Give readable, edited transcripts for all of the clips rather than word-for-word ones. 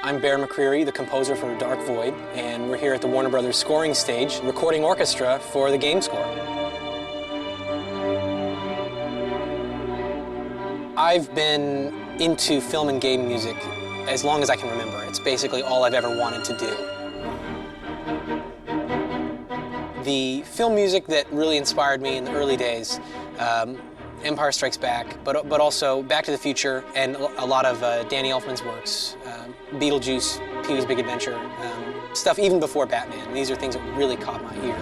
I'm Bear McCreary, the composer for Dark Void, and we're here at the Warner Brothers scoring stage, recording orchestra for the game score. I've been into film and game music as long as I can remember. It's basically all I've ever wanted to do. The film music that really inspired me in the early days, Empire Strikes Back, but also Back to the Future and a lot of Danny Elfman's works, Beetlejuice, Pee-wee's Big Adventure, stuff even before Batman. These are things that really caught my ear.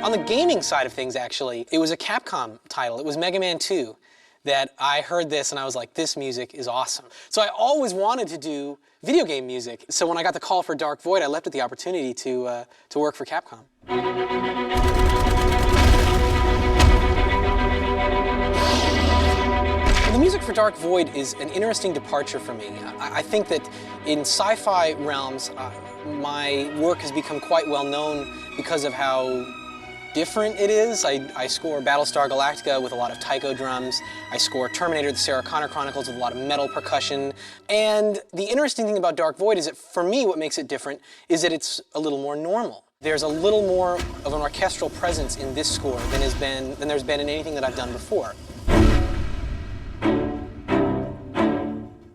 On the gaming side of things, actually, it was a Capcom title. It was Mega Man 2 that I heard this and I was like, this music is awesome. So I always wanted to do video game music. So when I got the call for Dark Void, I leapt at the opportunity to work for Capcom. The music for Dark Void is an interesting departure for me. I think that in sci-fi realms, my work has become quite well known because of how different it is. I score Battlestar Galactica with a lot of taiko drums. I score Terminator: The Sarah Connor Chronicles with a lot of metal percussion. And the interesting thing about Dark Void is that, for me, what makes it different is that it's a little more normal. There's a little more of an orchestral presence in this score than there's been in anything that I've done before.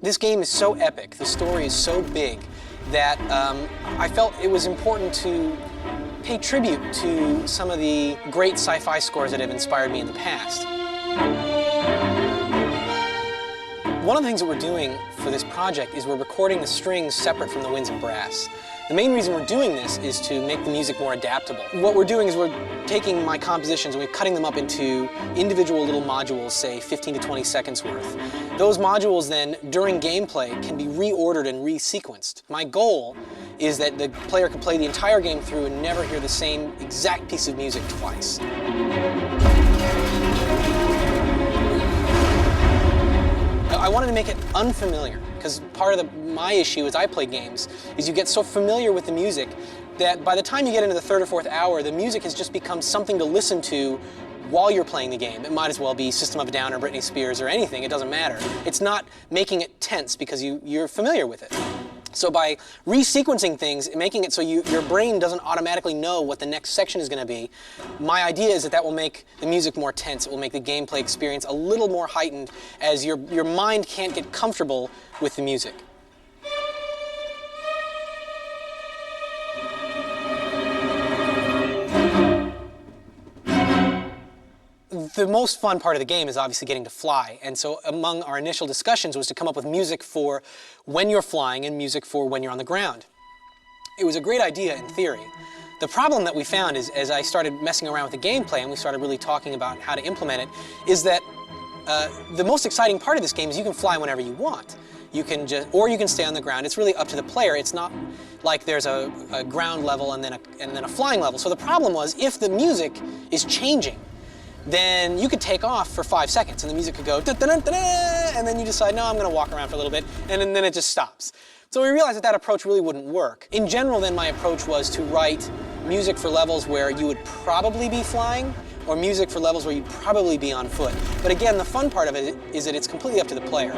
This game is so epic, the story is so big, that I felt it was important to pay tribute to some of the great sci-fi scores that have inspired me in the past. One of the things that we're doing for this project is we're recording the strings separate from the winds and brass. The main reason we're doing this is to make the music more adaptable. What we're doing is we're taking my compositions and we're cutting them up into individual little modules, say 15 to 20 seconds worth. Those modules then, during gameplay, can be reordered and resequenced. My goal is that the player can play the entire game through and never hear the same exact piece of music twice. I wanted to make it unfamiliar, because part of my issue as I play games is you get so familiar with the music that by the time you get into the third or fourth hour, the music has just become something to listen to while you're playing the game. It might as well be System of a Down or Britney Spears or anything, it doesn't matter. It's not making it tense because you're familiar with it. So by resequencing things, making it so your brain doesn't automatically know what the next section is going to be, my idea is that will make the music more tense. It will make the gameplay experience a little more heightened as your mind can't get comfortable with the music. The most fun part of the game is obviously getting to fly, and so among our initial discussions was to come up with music for when you're flying and music for when you're on the ground. It was a great idea in theory. The problem that we found is, as I started messing around with the gameplay and we started really talking about how to implement it, is that the most exciting part of this game is you can fly whenever you want. You can or you can stay on the ground. It's really up to the player. It's not like there's a ground level and then a flying level. So the problem was, if the music is changing, then you could take off for 5 seconds and the music could go da-da-da-da-da, and then you decide, no, I'm going to walk around for a little bit, and then it just stops. So we realized that approach really wouldn't work. In general, then, my approach was to write music for levels where you would probably be flying, or music for levels where you'd probably be on foot. But again, the fun part of it is that it's completely up to the player.